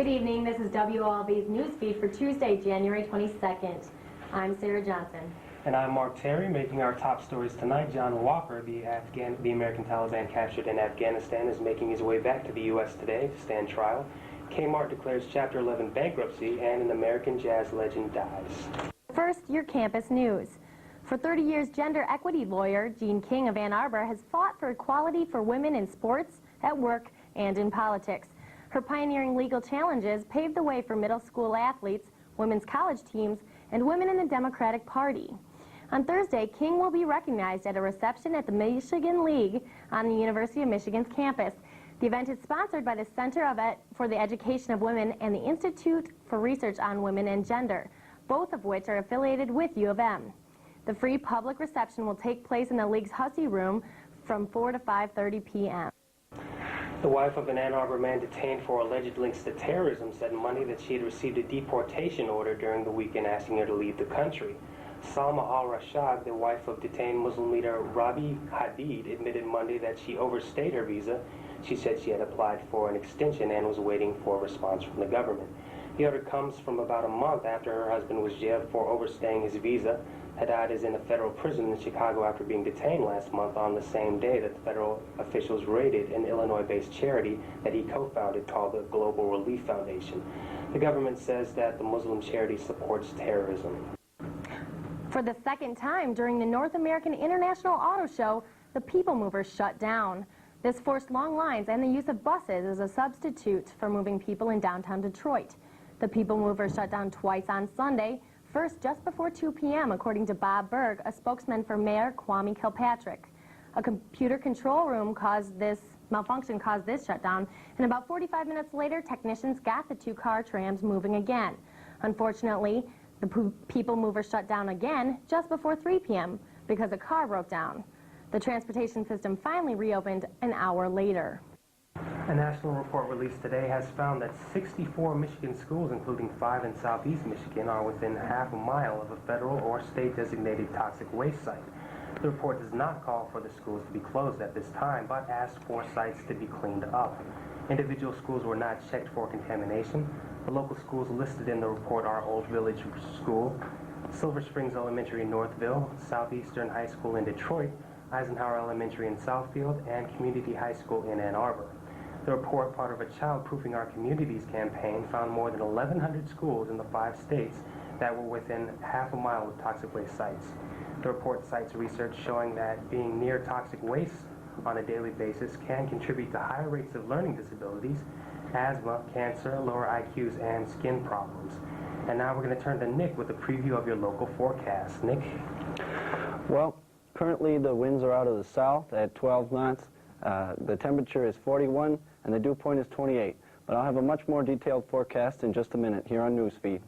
Good evening, this is WOLV's Newsfeed for Tuesday, January 22nd. I'm Sarah Johnson. And I'm Mark Terry. Making our top stories tonight, John Walker, the American Taliban captured in Afghanistan, is making his way back to the U.S. today to stand trial. Kmart declares Chapter 11 bankruptcy, and an American jazz legend dies. First, your campus news. For 30 years, gender equity lawyer Jean King of Ann Arbor has fought for equality for women in sports, at work, and in politics. Her pioneering legal challenges paved the way for middle school athletes, women's college teams, and women in the Democratic Party. On Thursday, King will be recognized at a reception at the Michigan League on the University of Michigan's campus. The event is sponsored by the Center for the Education of Women and the Institute for Research on Women and Gender, both of which are affiliated with U of M. The free public reception will take place in the league's Hussey Room from 4 to 5:30 p.m. The wife of an Ann Arbor man detained for alleged links to terrorism said Monday that she had received a deportation order during the weekend asking her to leave the country. Salma al-Rashad, the wife of detained Muslim leader Rabi Hadid, admitted Monday that she overstayed her visa. She said she had applied for an extension and was waiting for a response from the government. The order comes from about a month after her husband was jailed for overstaying his visa. Haddad is in a federal prison in Chicago after being detained last month on the same day that the federal officials raided an Illinois-based charity that he co-founded called the Global Relief Foundation. The government says that the Muslim charity supports terrorism. For the second time during the North American International Auto Show, the People Movers shut down. This forced long lines and the use of buses as a substitute for moving people in downtown Detroit. The People Movers shut down twice on Sunday, first just before 2 p.m., according to Bob Berg, a spokesman for Mayor Kwame Kilpatrick. A computer control room malfunction caused this shutdown, and about 45 minutes later, technicians got the two-car trams moving again. Unfortunately, the People Mover shut down again just before 3 p.m. because a car broke down. The transportation system finally reopened an hour later. A national report released today has found that 64 Michigan schools, including 5 in southeast Michigan, are within half a mile of a federal or state-designated toxic waste site. The report does not call for the schools to be closed at this time, but asks for sites to be cleaned up. Individual schools were not checked for contamination. The local schools listed in the report are Old Village School, Silver Springs Elementary in Northville, Southeastern High School in Detroit, Eisenhower Elementary in Southfield, and Community High School in Ann Arbor. The report, part of a Child-Proofing Our Communities campaign, found more than 1,100 schools in the 5 states that were within half a mile of toxic waste sites. The report cites research showing that being near toxic waste on a daily basis can contribute to higher rates of learning disabilities, asthma, cancer, lower IQs, and skin problems. And now we're going to turn to Nick with a preview of your local forecast. Nick? Well, currently the winds are out of the south at 12 knots. The temperature is 41 and the dew point is 28. But I'll have a much more detailed forecast in just a minute here on NewsFeed.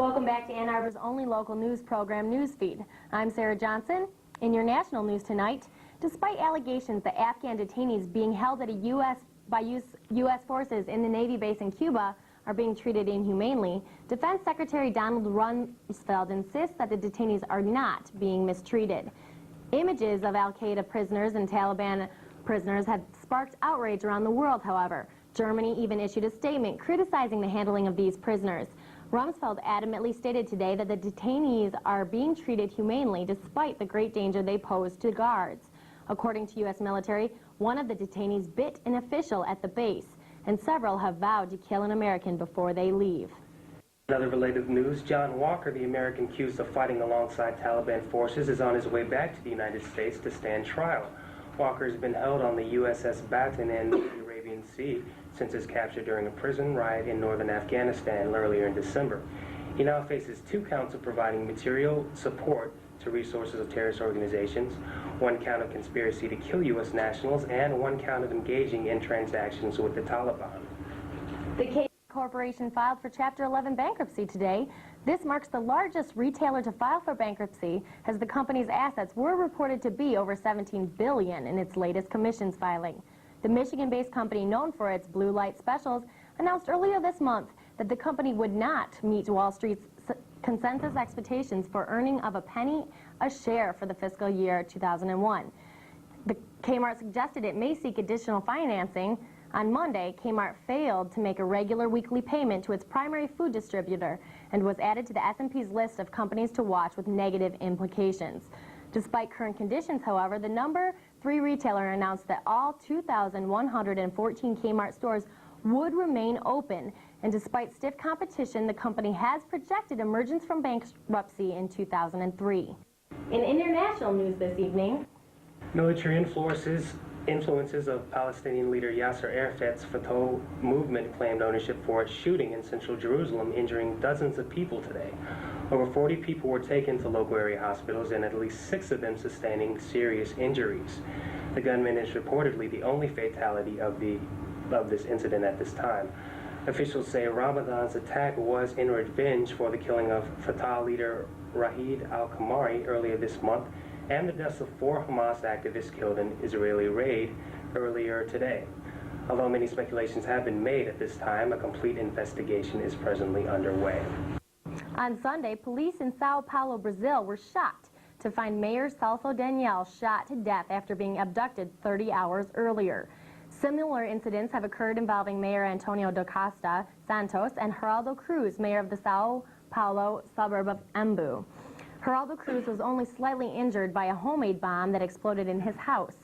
Welcome back to Ann Arbor's only local news program, NewsFeed. I'm Sarah Johnson. In your national news tonight, despite allegations that Afghan detainees being held at by U.S. forces in the Navy base in Cuba are being treated inhumanely, Defense Secretary Donald Rumsfeld insists that the detainees are not being mistreated. Images of al-Qaeda prisoners and Taliban prisoners have sparked outrage around the world, however. Germany even issued a statement criticizing the handling of these prisoners. Rumsfeld adamantly stated today that the detainees are being treated humanely despite the great danger they pose to guards. According to U.S. military, one of the detainees bit an official at the base, and several have vowed to kill an American before they leave. Another related news, John Walker, the American accused of fighting alongside Taliban forces, is on his way back to the United States to stand trial. Walker has been held on the USS Baton in the Arabian Sea since his capture during a prison riot in northern Afghanistan earlier in December. He now faces 2 counts of providing material support to resources of terrorist organizations, 1 count of conspiracy to kill U.S. nationals, and 1 count of engaging in transactions with the Taliban. The K Corporation filed for Chapter 11 bankruptcy today. This marks the largest retailer to file for bankruptcy, as the company's assets were reported to be over $17 billion in its latest commissions filing. The Michigan-based company, known for its blue light specials, announced earlier this month that the company would not meet Wall Street's consensus expectations for earning of a penny a share for the fiscal year 2001. The Kmart suggested it may seek additional financing. On Monday, Kmart failed to make a regular weekly payment to its primary food distributor and was added to the S&P's list of companies to watch with negative implications. Despite current conditions, however, the number 3 retailer announced that all 2,114 Kmart stores would remain open, and despite stiff competition, the company has projected emergence from bankruptcy in 2003. In international news this evening, Military influences of Palestinian leader Yasser Arafat's Fatah movement claimed ownership for a shooting in central Jerusalem, injuring dozens of people today. Over 40 people were taken to local area hospitals, and at least 6 of them sustaining serious injuries. The gunman is reportedly the only fatality of this incident at this time. Officials say Ramadan's attack was in revenge for the killing of Fatah leader Rahid al-Kamari earlier this month, and the deaths of 4 Hamas activists killed in Israeli raid earlier today. Although many speculations have been made at this time, a complete investigation is presently underway. On Sunday, police in Sao Paulo, Brazil were shocked to find Mayor Celso Daniel shot to death after being abducted 30 hours earlier. Similar incidents have occurred involving Mayor Antonio da Costa Santos and Geraldo Cruz, mayor of the Sao Paulo suburb of Embu. Geraldo Cruz was only slightly injured by a homemade bomb that exploded in his house.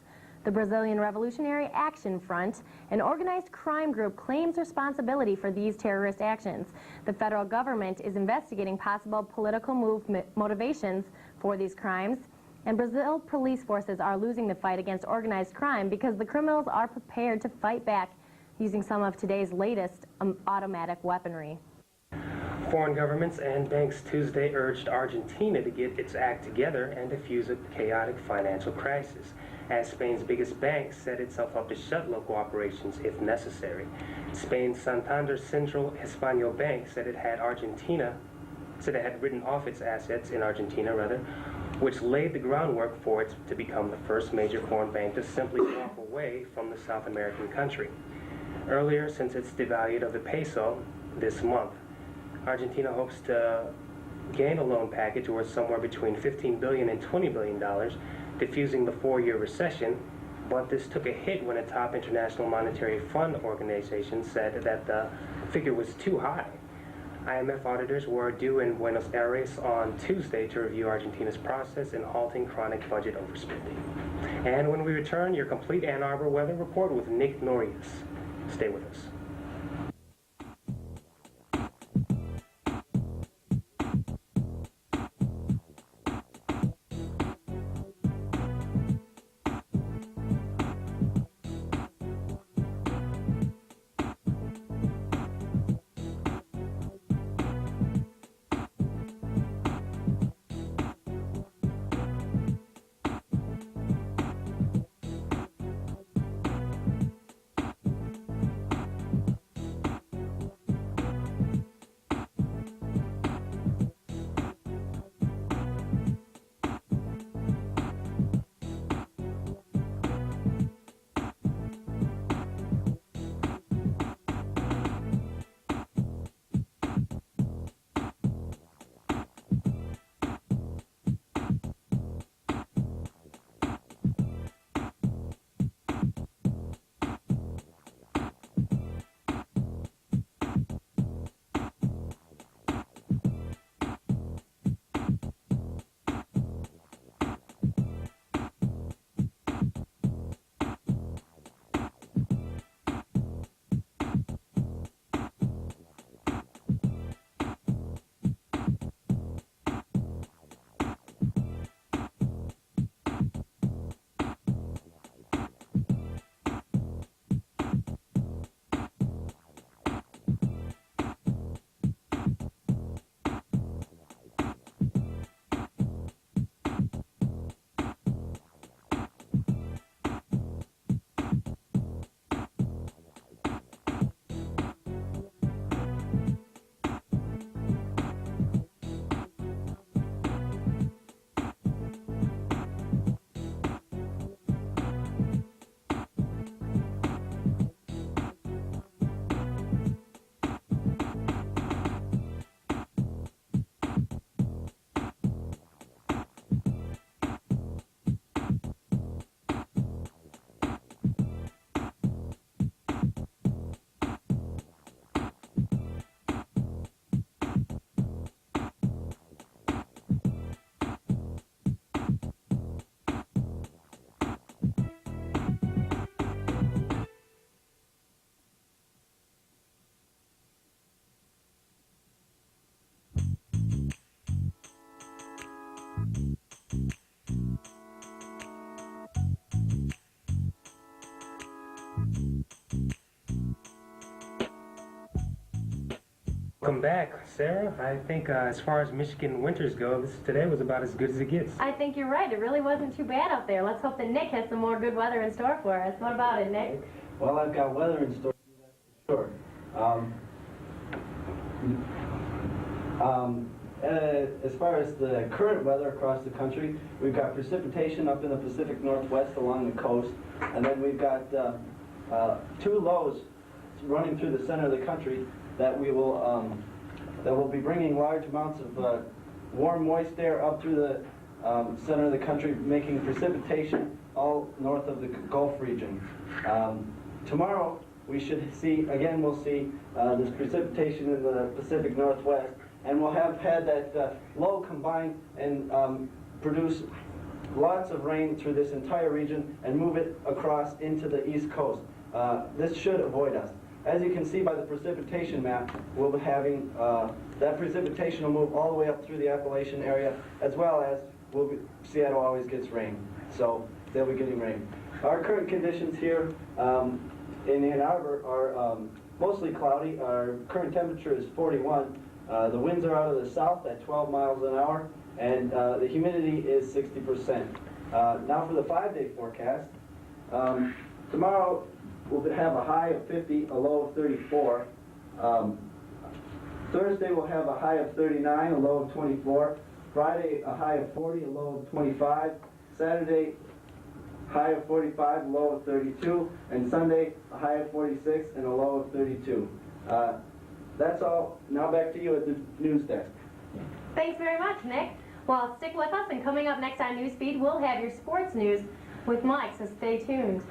The Brazilian Revolutionary Action Front, an organized crime group, claims responsibility for these terrorist actions. The federal government is investigating possible political motivations for these crimes, and Brazil police forces are losing the fight against organized crime because the criminals are prepared to fight back using some of today's latest automatic weaponry. Foreign governments and banks Tuesday urged Argentina to get its act together and defuse a chaotic financial crisis, as Spain's biggest bank set itself up to shut local operations if necessary. Spain's Santander Central Hispano Bank said it had written off its assets in Argentina, which laid the groundwork for it to become the first major foreign bank to simply walk away from the South American country. Earlier, since its devaluation of the peso this month, Argentina hopes to gain a loan package worth somewhere between $15 billion and $20 billion, diffusing the 4-year recession, but this took a hit when a top International Monetary Fund organization said that the figure was too high. IMF auditors were due in Buenos Aires on Tuesday to review Argentina's process in halting chronic budget overspending. And when we return, your complete Ann Arbor weather report with Nick Norias. Stay with us. Welcome back, Sarah. I think as far as Michigan winters go, today was about as good as it gets. I think you're right. It really wasn't too bad out there. Let's hope that Nick has some more good weather in store for us. What about it, Nick? Well, I've got weather in store, that's for sure. As far as the current weather across the country, we've got precipitation up in the Pacific Northwest along the coast, and then we've got two lows running through the center of the country that will be bringing large amounts of warm, moist air up through the center of the country, making precipitation all north of the Gulf region. Tomorrow, we should see, again, we'll see this precipitation in the Pacific Northwest, and we'll have had that low combine and produce lots of rain through this entire region and move it across into the East Coast. This should avoid us. As you can see by the precipitation map, we'll be having, that precipitation will move all the way up through the Appalachian area, as well as Seattle always gets rain, so they'll be getting rain. Our current conditions here in Ann Arbor are mostly cloudy. Our current temperature is 41. The winds are out of the south at 12 miles an hour, and the humidity is 60%. Now for the 5-day forecast. Tomorrow we'll have a high of 50, a low of 34. Thursday we'll have a high of 39, a low of 24. Friday a high of 40, a low of 25. Saturday high of 45, a low of 32. And Sunday a high of 46 and a low of 32. That's all. Now back to you at the news desk. Thanks very much, Nick. Well, stick with us, and coming up next on NewsFeed, we'll have your sports news with Mike, so stay tuned.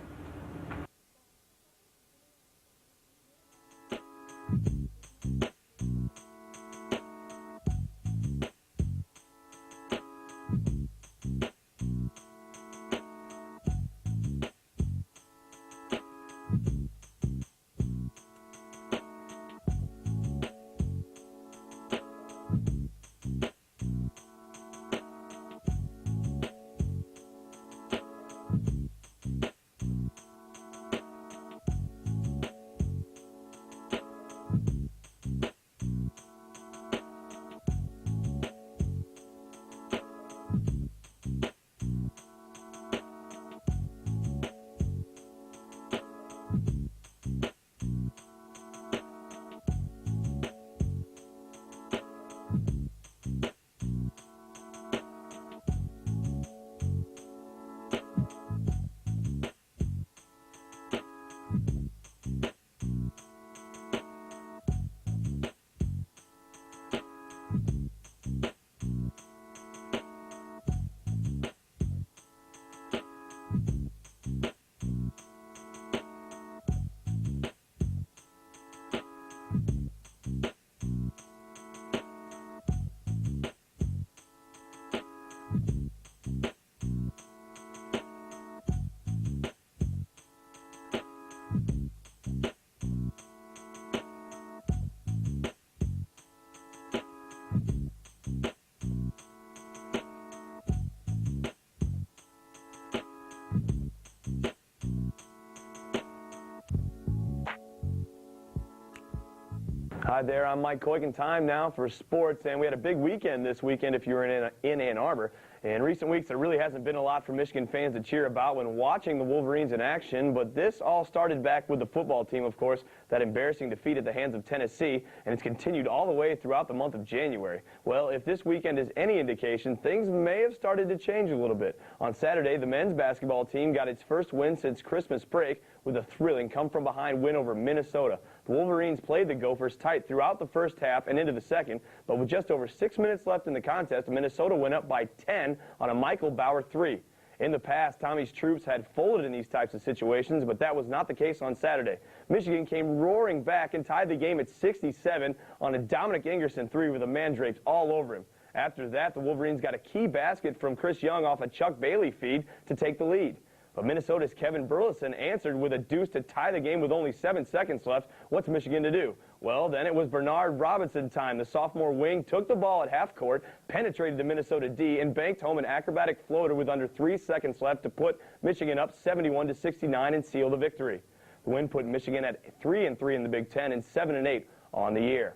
Hi there, I'm Mike Koiken. Time now for sports, and we had a big weekend this weekend if you were in Ann Arbor. In recent weeks, there really hasn't been a lot for Michigan fans to cheer about when watching the Wolverines in action, but this all started back with the football team, of course, that embarrassing defeat at the hands of Tennessee, and it's continued all the way throughout the month of January. Well, if this weekend is any indication, things may have started to change a little bit. On Saturday, the men's basketball team got its first win since Christmas break with a thrilling come-from-behind win over Minnesota. The Wolverines played the Gophers tight throughout the first half and into the second, but with just over 6 minutes left in the contest, Minnesota went up by 10 on a Michael Bauer 3. In the past, Tommy's troops had folded in these types of situations, but that was not the case on Saturday. Michigan came roaring back and tied the game at 67 on a Dominic Ingerson 3 with a man draped all over him. After that, the Wolverines got a key basket from Chris Young off a Chuck Bailey feed to take the lead. But Minnesota's Kevin Burleson answered with a deuce to tie the game with only 7 seconds left. What's Michigan to do? Well, then it was Bernard Robinson time. The sophomore wing took the ball at half court, penetrated the Minnesota D, and banked home an acrobatic floater with under 3 seconds left to put Michigan up 71-69 and seal the victory. The win put Michigan at 3-3 in the Big Ten and 7-8 on the year.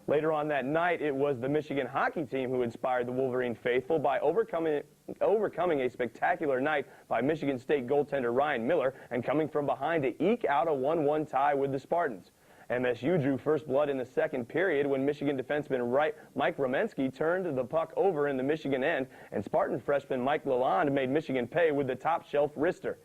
Later on that night, it was the Michigan hockey team who inspired the Wolverine faithful by overcoming a spectacular night by Michigan State goaltender Ryan Miller and coming from behind to eke out a 1-1 tie with the Spartans. MSU drew first blood in the second period when Michigan defenseman Mike Romensky turned the puck over in the Michigan end, and Spartan freshman Mike Lalonde made Michigan pay with the top-shelf wrister.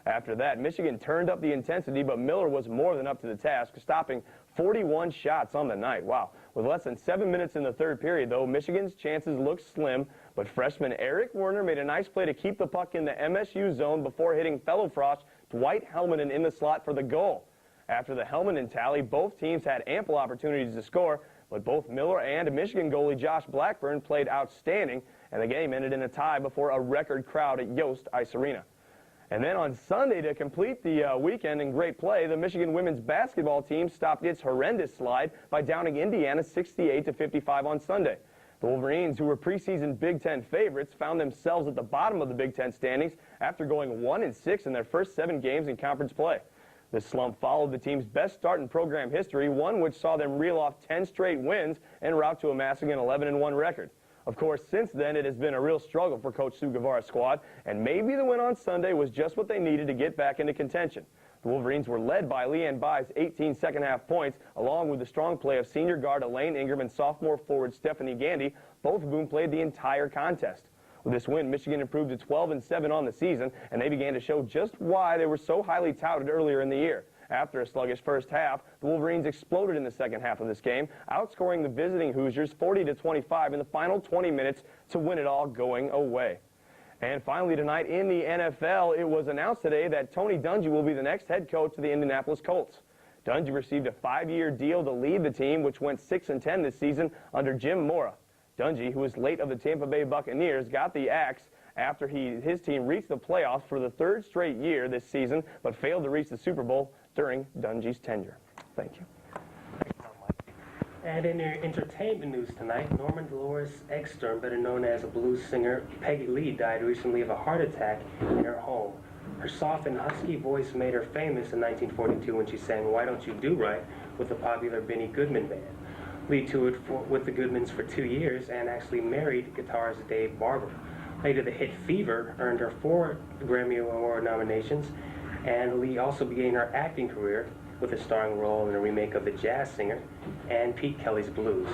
After that, Michigan turned up the intensity, but Miller was more than up to the task, stopping 41 shots on the night. Wow. With less than 7 minutes in the third period, though, Michigan's chances looked slim, but freshman Eric Werner made a nice play to keep the puck in the MSU zone before hitting fellow Frost Dwight Helmanen in the slot for the goal. After the Helmanen tally, both teams had ample opportunities to score, but both Miller and Michigan goalie Josh Blackburn played outstanding, and the game ended in a tie before a record crowd at Yost Ice Arena. And then on Sunday, to complete the weekend in great play, the Michigan women's basketball team stopped its horrendous slide by downing Indiana 68-55 on Sunday. The Wolverines, who were preseason Big Ten favorites, found themselves at the bottom of the Big Ten standings after going 1-6 in their first 7 games in conference play. This slump followed the team's best start in program history, one which saw them reel off 10 straight wins en route to amassing an 11-1 record. Of course, since then, it has been a real struggle for Coach Sue Guevara's squad, and maybe the win on Sunday was just what they needed to get back into contention. The Wolverines were led by Leanne Bye's 18 second-half points, along with the strong play of senior guard Elaine Ingram and sophomore forward Stephanie Gandy, both of whom played the entire contest. With this win, Michigan improved to 12-7 on the season, and they began to show just why they were so highly touted earlier in the year. After a sluggish first half, the Wolverines exploded in the second half of this game, outscoring the visiting Hoosiers 40-25 in the final 20 minutes to win it all going away. And finally tonight in the NFL, it was announced today that Tony Dungy will be the next head coach of the Indianapolis Colts. Dungy received a 5-year deal to lead the team, which went 6-10 this season under Jim Mora. Dungy, who was late of the Tampa Bay Buccaneers, got the axe after his team reached the playoffs for the 3rd straight year this season, but failed to reach the Super Bowl during Dungy's tenure. Thank you. And in your entertainment news tonight, Norman Dolores Ekstrom, better known as a blues singer Peggy Lee, died recently of a heart attack in her home. Her soft and husky voice made her famous in 1942 when she sang Why Don't You Do Right with the popular Benny Goodman Band. Lee toured with the Goodmans for 2 years and actually married guitarist Dave Barber. Later, the hit Fever earned her 4 Grammy Award nominations, and Lee also began her acting career with a starring role in a remake of The Jazz Singer and Pete Kelly's Blues.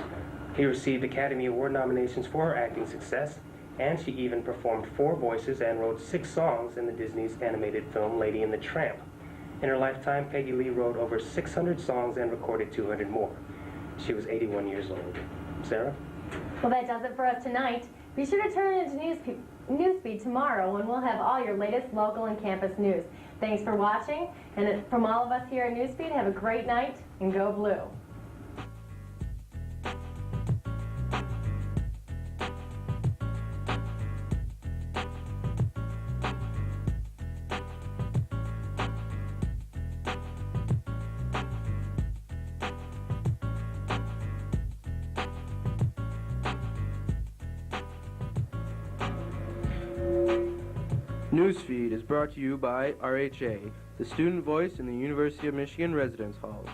He received Academy Award nominations for her acting success, and she even performed 4 voices and wrote 6 songs in the Disney's animated film Lady and the Tramp. In her lifetime, Peggy Lee wrote over 600 songs and recorded 200 more. She was 81 years old. Sarah? Well, that does it for us tonight. Be sure to turn into NewsFeed tomorrow when we'll have all your latest local and campus news. Thanks for watching, and from all of us here at NewsFeed, have a great night and go blue. NewsFeed is brought to you by RHA, the student voice in the University of Michigan residence halls.